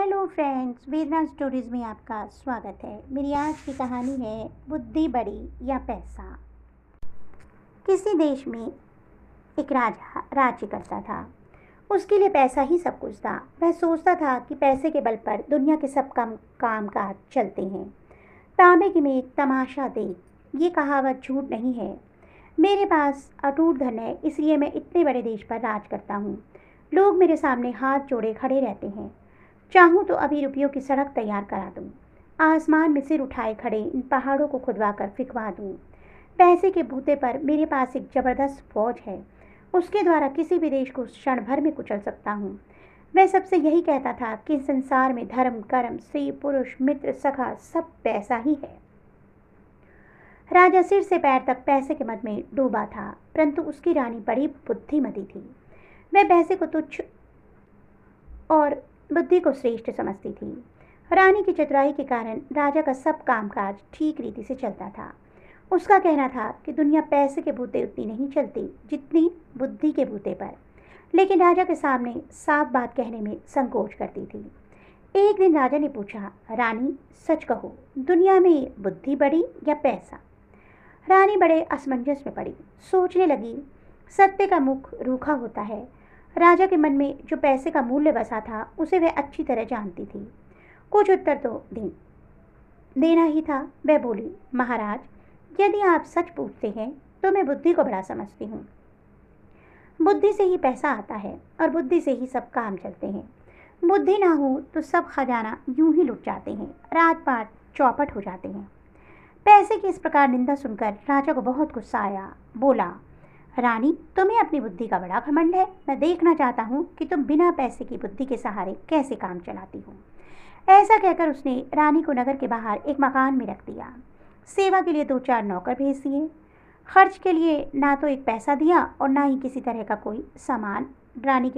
Hello friends, वेदना stories में आपका स्वागत है। मेरी आज की कहानी है बुद्धि बड़ी या पैसा। किसी देश में एक राजा राज्य करता था। उसके लिए पैसा ही सब कुछ था। वह सोचता था कि पैसे के बल पर दुनिया के सब काम काज चलते हैं। तांबे की मेघ तमाशा देख, ये कहावत झूठ नहीं है। मेरे पास अटूट धन है, इसलिए मैं इतने बड़े देश पर राज करता हूँ। लोग मेरे सामने हाथ जोड़े खड़े रहते हैं। चाहूँ तो अभी रुपयों की सड़क तैयार करा दूँ। आसमान में सिर उठाए खड़े इन पहाड़ों को खुदवा कर फिकवा दूँ। पैसे के बूते पर मेरे पास एक जबरदस्त फौज है। उसके द्वारा किसी भी देश को क्षण भर में कुचल सकता हूँ। वह सबसे यही कहता था कि संसार में धर्म, कर्म, स्त्री, पुरुष, मित्र, सखा सब पैसा ही है। राजा सिर से पैर तक पैसे के मद में डूबा था, परंतु उसकी रानी बड़ी बुद्धिमती थी। वह पैसे को तुच्छ और बुद्धि को श्रेष्ठ समझती थी। रानी की चतुराई के कारण राजा का सब कामकाज ठीक रीति से चलता था। उसका कहना था कि दुनिया पैसे के बूते उतनी नहीं चलती जितनी बुद्धि के बूते पर, लेकिन राजा के सामने साफ बात कहने में संकोच करती थी। एक दिन राजा ने पूछा, रानी सच कहो, दुनिया में बुद्धि बड़ी या पैसा? रानी बड़े असमंजस में पड़ी, सोचने लगी। सत्य का मुख रूखा होता है। राजा के मन में जो पैसे का मूल्य बसा था उसे वह अच्छी तरह जानती थी। कुछ उत्तर तो देना ही था। वह बोली, महाराज, यदि आप सच पूछते हैं तो मैं बुद्धि को बड़ा समझती हूँ। बुद्धि से ही पैसा आता है और बुद्धि से ही सब काम चलते हैं। बुद्धि ना हो तो सब खजाना यूं ही लुट जाते हैं, राजपाट चौपट हो जाते हैं। पैसे की इस प्रकार निंदा सुनकर राजा को बहुत गुस्सा आया। बोला, रानी, तुम्हें अपनी बुद्धि का बड़ा घमंड है। मैं देखना चाहता हूँ कि तुम बिना पैसे की बुद्धि के सहारे कैसे काम चलाती हो। ऐसा कहकर उसने रानी को नगर के बाहर एक मकान में रख दिया। सेवा के लिए 2-4 नौकर भेज दिए। खर्च के लिए ना तो एक पैसा दिया और ना ही किसी तरह का कोई सामान। रानी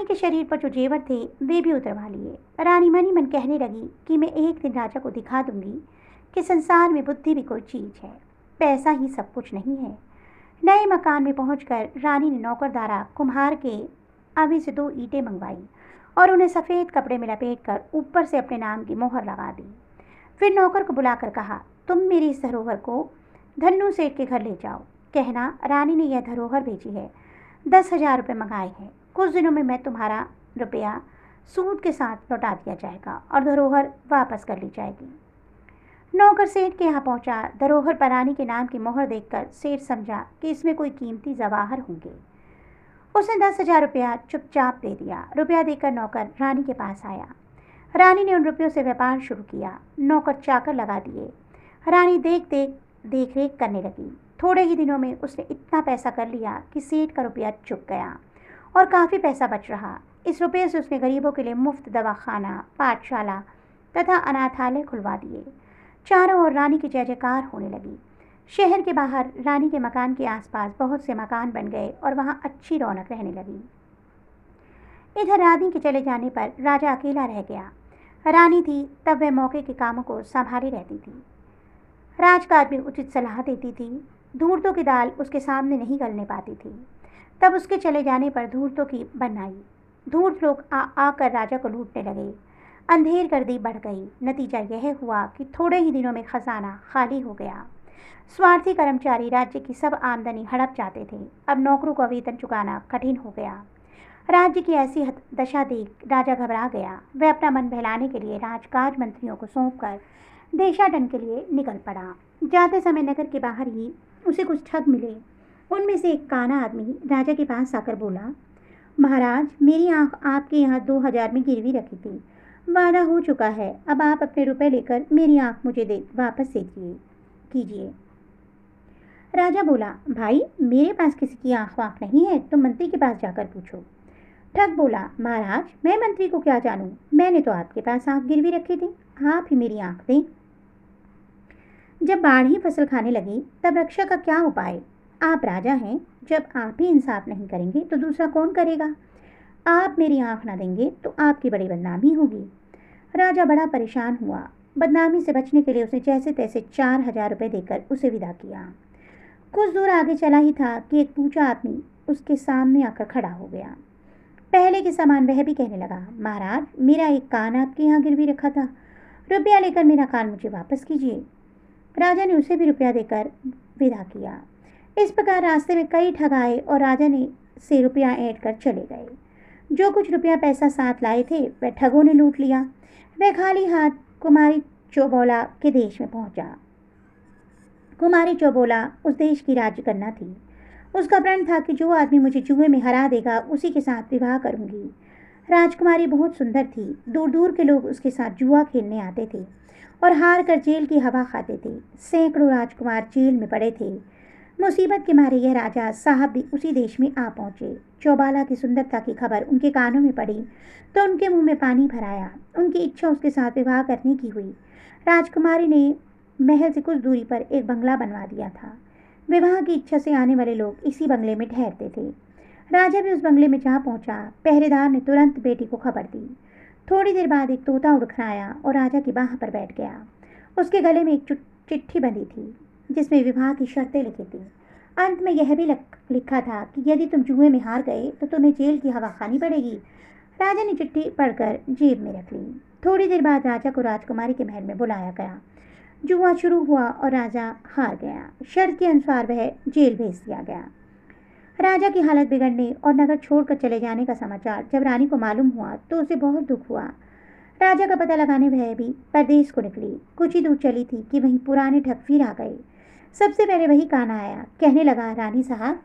के शरीर पर जो जेवर थे वे भी उतरवा लिए। रानी मन ही मन कहने लगी कि मैं एक दिन राजा को दिखा दूंगी कि संसार में बुद्धि भी कोई चीज है, पैसा ही सब कुछ नहीं है। नए मकान में पहुंचकर रानी ने नौकर द्वारा कुम्हार के अभी से 2 ईंटें मंगवाई और उन्हें सफ़ेद कपड़े में लपेटकर ऊपर से अपने नाम की मोहर लगा दी। फिर नौकर को बुलाकर कहा, तुम मेरी इस धरोहर को धन्नू सेठ के घर ले जाओ। कहना, रानी ने यह धरोहर भेजी है, 10,000 रुपये मंगाए हैं। कुछ दिनों में मैं तुम्हारा रुपया सूद के साथ लौटा दिया जाएगा और धरोहर वापस कर ली जाएगी। नौकर सेठ के यहाँ पहुंचा। धरोहर पर रानी के नाम की मोहर देखकर सेठ समझा कि इसमें कोई कीमती जवाहर होंगे। उसने 10,000 रुपया चुपचाप दे दिया। रुपया देकर नौकर रानी के पास आया। रानी ने उन रुपयों से व्यापार शुरू किया। नौकर चाकर लगा दिए। रानी देख रेख करने लगी। थोड़े ही दिनों में उसने इतना पैसा कर लिया कि सेठ का रुपया चुक गया और काफ़ी पैसा बच रहा। इस रुपये से उसने गरीबों के लिए मुफ्त दवाखाना, पाठशाला तथा अनाथालय खुलवा दिए। चारों ओर रानी की जय जयकार होने लगी। शहर के बाहर रानी के मकान के आसपास बहुत से मकान बन गए और वहां अच्छी रौनक रहने लगी। इधर रानी के चले जाने पर राजा अकेला रह गया। रानी थी तब वह मौके के कामों को संभाली रहती थी। राजकाज में उचित सलाह देती थी। धूर्तों की दाल उसके सामने नहीं गलने पाती थी। तब उसके चले जाने पर धूर्तों की बन आई। धूर्त लोग आकर राजा को लूटने लगे। अंधेर गर्दी बढ़ गई। नतीजा यह हुआ कि थोड़े ही दिनों में खजाना खाली हो गया। स्वार्थी कर्मचारी राज्य की सब आमदनी हड़प जाते थे। अब नौकरों को वेतन चुकाना कठिन हो गया। राज्य की ऐसी दशा देख राजा घबरा गया। वह अपना मन बहलाने के लिए राजकाज मंत्रियों को सौंपकर देशाटन के लिए निकल पड़ा। जाते समय नगर के बाहर ही उसे कुछ ठग मिले। उनमें से एक काना आदमी राजा के पास आकर बोला, महाराज, मेरी आँख आपके यहाँ 2,000 में गिरवी रखी थी। वादा हो चुका है। अब आप अपने रुपए लेकर मेरी आँख मुझे वापस दे कीजिए। राजा बोला, भाई, मेरे पास किसी की आँख वाँख नहीं है, तुम मंत्री के पास जाकर पूछो। ठग बोला, महाराज, मैं मंत्री को क्या जानूं, मैंने तो आपके पास आँख गिरवी रखी थी, आप ही मेरी आँख दें। जब बाढ़ ही फसल खाने लगी तब रक्षा का क्या उपाय? आप राजा हैं, जब आप ही इंसाफ नहीं करेंगे तो दूसरा कौन करेगा? आप मेरी आँख ना देंगे तो आपकी बड़ी बदनामी होगी। राजा बड़ा परेशान हुआ। बदनामी से बचने के लिए उसने जैसे तैसे 4,000 रुपये देकर उसे विदा किया। कुछ दूर आगे चला ही था कि एक पूजा आदमी उसके सामने आकर खड़ा हो गया। पहले के समान वह भी कहने लगा, महाराज मेरा एक कान आपके यहाँ गिरवी रखा था, रुपया लेकर मेरा कान मुझे वापस कीजिए। राजा ने उसे भी रुपया देकर विदा किया। इस प्रकार रास्ते में कई ठग आए और राजा ने से रुपया ऐंठ कर चले गए। जो कुछ रुपया पैसा साथ लाए थे वह ठगों ने लूट लिया। वह खाली हाथ कुमारी चौबोला के देश में पहुंचा। कुमारी चौबोला उस देश की राज्यकन्या थी। उसका प्रण था कि जो आदमी मुझे जुए में हरा देगा उसी के साथ विवाह करूंगी। राजकुमारी बहुत सुंदर थी। दूर दूर के लोग उसके साथ जुआ खेलने आते थे और हार कर जेल की हवा खाते थे। सैकड़ों राजकुमार जेल में पड़े थे। मुसीबत के मारे यह राजा साहब भी उसी देश में आ पहुंचे। चौबाला की सुंदरता की खबर उनके कानों में पड़ी तो उनके मुंह में पानी भर आया। उनकी इच्छा उसके साथ विवाह करने की हुई। राजकुमारी ने महल से कुछ दूरी पर एक बंगला बनवा दिया था। विवाह की इच्छा से आने वाले लोग इसी बंगले में ठहरते थे। राजा भी उस बंगले में जहाँ पहुंचा, पहरेदार ने तुरंत बेटी को खबर दी। थोड़ी देर बाद एक तोता उड़ कर आया और राजा की बाह पर बैठ गया। उसके गले में एक चिट्ठी बंधी थी जिसमें विवाह की शर्तें लिखी थी। अंत में यह भी लिखा था कि यदि तुम जुए में हार गए तो तुम्हें जेल की हवा खानी पड़ेगी। राजा ने चिट्ठी पढ़कर जेब में रख ली। थोड़ी देर बाद राजा को राजकुमारी के महल में बुलाया गया। जुआ शुरू हुआ और राजा हार गया। शर्त के अनुसार वह जेल भेज दिया गया। राजा की हालत बिगड़ने और नगर छोड़कर चले जाने का समाचार जब रानी को मालूम हुआ तो उसे बहुत दुख हुआ। राजा का पता लगाने वह भी परदेश को निकली। कुछ ही दूर चली थी कि वहीं पुराने ठग फिर आ गए। सबसे पहले वही काना आया। कहने लगा, रानी साहब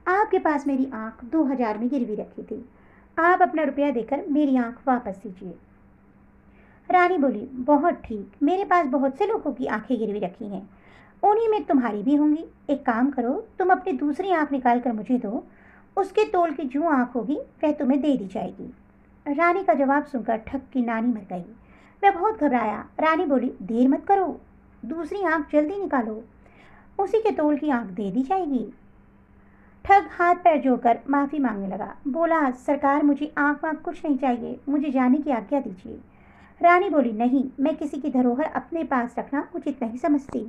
आपके पास मेरी आंख 2000 में गिरवी रखी थी। आप अपना रुपया देकर मेरी आंख वापस दीजिए। रानी बोली, बहुत ठीक, मेरे पास बहुत से लोगों की आंखें गिरवी रखी हैं, उन्हीं में तुम्हारी भी होंगी। एक काम करो, तुम अपनी दूसरी आंख निकाल कर मुझे दो। उसके तोल की जो आंख होगी वह तुम्हें दे दी जाएगी। रानी का जवाब सुनकर ठग की नानी मर गई। वह बहुत घबराया। रानी बोली, देर मत करो, दूसरी आंख जल्दी निकालो, उसी के तोल की आंख दे दी जाएगी। ठग हाथ पैर जोड़कर माफी मांगने लगा। बोला, सरकार मुझे आंख वाँख कुछ नहीं चाहिए, मुझे जाने की आज्ञा दीजिए। रानी बोली, नहीं, मैं किसी की धरोहर अपने पास रखना उचित नहीं समझती।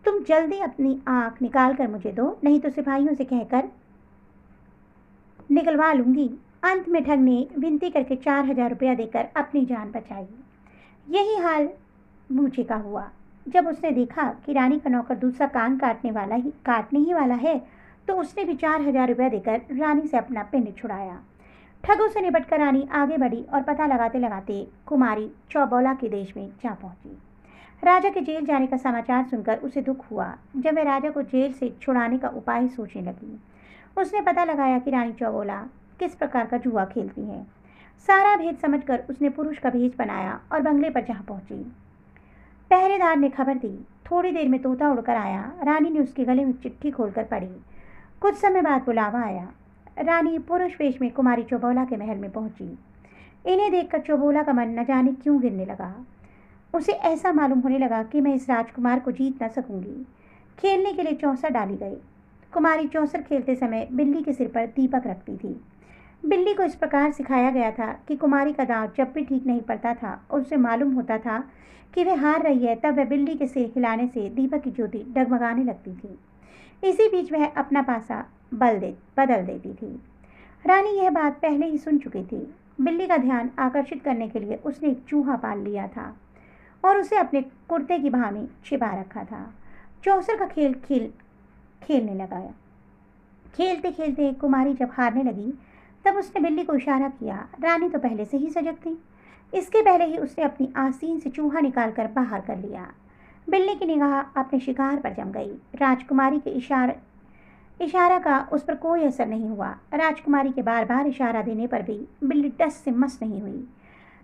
तुम जल्दी अपनी आंख निकाल कर मुझे दो, नहीं तो सिपाहियों से कहकर निकलवा लूंगी। अंत में ठग ने विनती करके 4000 रुपया देकर अपनी जान बचाई। यही हाल मूचे का हुआ। जब उसने देखा कि रानी का नौकर दूसरा कान काटने ही वाला है तो उसने भी 4000 रुपया देकर रानी से अपना पिंड छुड़ाया। ठगों से निपटकर रानी आगे बढ़ी और पता लगाते लगाते कुमारी चौबोला के देश में जा पहुंची। राजा के जेल जाने का समाचार सुनकर उसे दुख हुआ। जब वह राजा को जेल से छुड़ाने का उपाय सोचने लगी, उसने पता लगाया कि रानी चौबोला किस प्रकार का जुआ खेलती है। सारा भेद समझकर उसने पुरुष का भेष बनाया और बंगले पर जा पहुंची। पहरेदार ने खबर दी। थोड़ी देर में तोता उड़कर आया। रानी ने उसके गले में चिट्ठी खोलकर पढ़ी। कुछ समय बाद बुलावा आया। रानी पुरुष वेश में कुमारी चौबोला के महल में पहुंची। इन्हें देखकर चौबोला का मन न जाने क्यों गिरने लगा। उसे ऐसा मालूम होने लगा कि मैं इस राजकुमार को जीत न सकूंगी। खेलने के लिए चौसर डाली गई। कुमारी चौसर खेलते समय बिल्ली के सिर पर दीपक रखती थी। बिल्ली को इस प्रकार सिखाया गया था कि कुमारी का दांव जब भी ठीक नहीं पड़ता था और उसे मालूम होता था कि वह हार रही है, तब वह बिल्ली के सिर हिलाने से दीपक की ज्योति डगमगाने लगती थी। इसी बीच वह अपना पासा बदल देती थी। रानी यह बात पहले ही सुन चुकी थी। बिल्ली का ध्यान आकर्षित करने के लिए उसने एक चूहा पाल लिया था और उसे अपने कुर्ते की बाह में छिपा रखा था। चौसर का खेलने लगा। खेलते खेलते कुमारी जब हारने लगी तब उसने बिल्ली को इशारा किया। रानी तो पहले से ही सजग थी। इसके पहले ही उसने अपनी आसीन से चूहा निकालकर बाहर कर लिया। बिल्ली की निगाह अपने शिकार पर जम गई। राजकुमारी के इशारा का उस पर कोई असर नहीं हुआ। राजकुमारी के बार बार इशारा देने पर भी बिल्ली टस से मस नहीं हुई।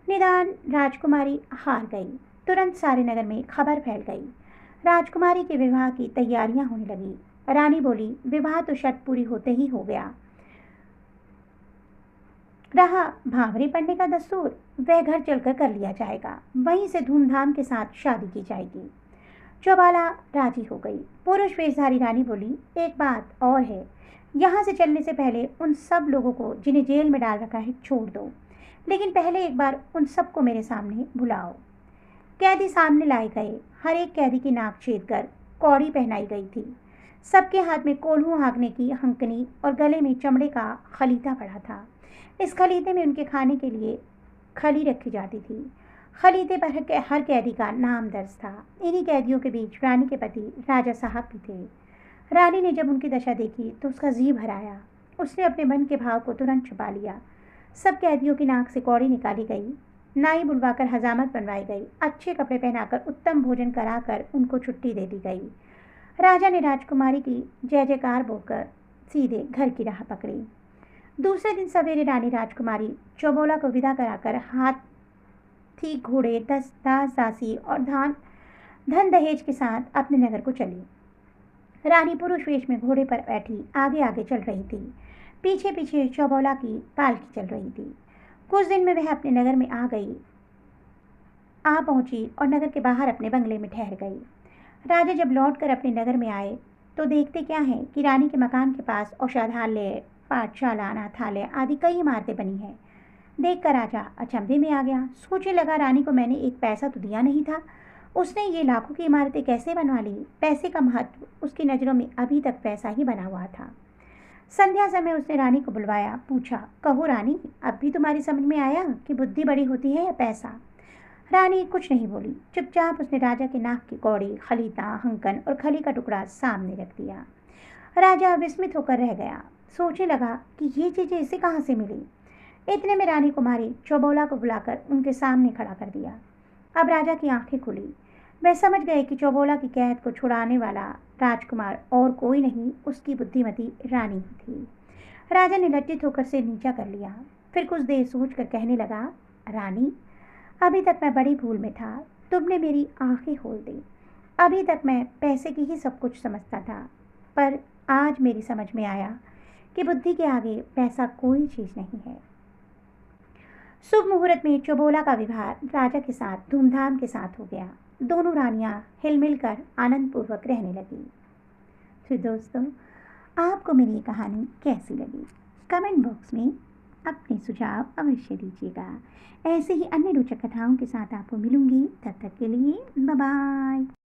निदान राजकुमारी हार गई। तुरंत सारे नगर में खबर फैल गई। राजकुमारी के विवाह की तैयारियां होने लगी। रानी बोली, विवाह तो शर्त पूरी होते ही हो गया। रहा भावरे पड़ने का दस्तूर, वह घर चलकर कर लिया जाएगा। वहीं से धूमधाम के साथ शादी की जाएगी। चौबाला राजी हो गई। पुरुष वेशधारी रानी बोली, एक बात और है, यहाँ से चलने से पहले उन सब लोगों को जिन्हें जेल में डाल रखा है छोड़ दो, लेकिन पहले एक बार उन सबको मेरे सामने बुलाओ। कैदी सामने लाए गए। हर एक कैदी की नाक छेद कर कौड़ी पहनाई गई थी। सबके हाथ में कोल्हू हाँकने की हंकनी और गले में चमड़े का खलीता पड़ा था। इस खलीते में उनके खाने के लिए खली रखी जाती थी। खलीते पर हर कैदी का नाम दर्ज था। इन्हीं कैदियों के बीच रानी के पति राजा साहब भी थे। रानी ने जब उनकी दशा देखी तो उसका जी भर आया। उसने अपने मन के भाव को तुरंत छुपा लिया। सब कैदियों की नाक से कौड़ी निकाली गई, नाई बुलवाकर हजामत बनवाई गई, अच्छे कपड़े पहनाकर उत्तम भोजन कराकर उनको छुट्टी दे दी गई। राजा ने राजकुमारी की जय जयकार बोलकर सीधे घर की राह पकड़ी। दूसरे दिन सवेरे रानी राजकुमारी चौबोला को विदा कराकर हाथी, घोड़े, दास दासी और धन दहेज के साथ अपने नगर को चली। रानी पुरुष वेश में घोड़े पर बैठी आगे आगे चल रही थी। पीछे पीछे चौबोला की पालकी चल रही थी। कुछ दिन में वह अपने नगर में आ पहुंची और नगर के बाहर अपने बंगले में ठहर गई। राजा जब लौटकर अपने नगर में आए तो देखते क्या है कि रानी के मकान के पास औषधालय, पाठशाला, अनाथालय आदि कई इमारतें बनी हैं। देखकर राजा अचंभे में आ गया। सोचने लगा, रानी को मैंने एक पैसा तो दिया नहीं था, उसने ये लाखों की इमारतें कैसे बनवा ली। पैसे का महत्व उसकी नज़रों में अभी तक पैसा ही बना हुआ था। संध्या समय उसने रानी को बुलवाया, पूछा, कहो रानी, अब भी तुम्हारी समझ में आया कि बुद्धि बड़ी होती है या पैसा? रानी कुछ नहीं बोली। चुपचाप उसने राजा के नाक की कौड़ी, खलीता, हंकन और खली का टुकड़ा सामने रख दिया। राजा विस्मित होकर रह गया। सोचने लगा कि ये चीज़ें इसे कहाँ से मिली। इतने में रानी कुमारी चौबोला को बुलाकर उनके सामने खड़ा कर दिया। अब राजा की आंखें खुली। वह समझ गए कि चौबोला की कैद को छुड़ाने वाला राजकुमार और कोई नहीं, उसकी बुद्धिमती रानी ही थी। राजा ने लज्जित होकर सिर नीचा कर लिया। फिर कुछ देर सोचकर कहने लगा, रानी, अभी तक मैं बड़ी भूल में था, तुमने मेरी आंखें खोल दी। अभी तक मैं पैसे की ही सब कुछ समझता था, पर आज मेरी समझ में आया कि बुद्धि के आगे पैसा कोई चीज़ नहीं है। शुभ मुहूर्त में चौबोला का विवाह राजा के साथ धूमधाम के साथ हो गया। दोनों रानियां हिलमिल कर आनंद पूर्वक रहने लगी। तो दोस्तों, आपको मेरी ये कहानी कैसी लगी? कमेंट बॉक्स में अपने सुझाव अवश्य दीजिएगा। ऐसे ही अन्य रोचक कथाओं के साथ आपको मिलूंगी। तब तक के लिए बाय बाय।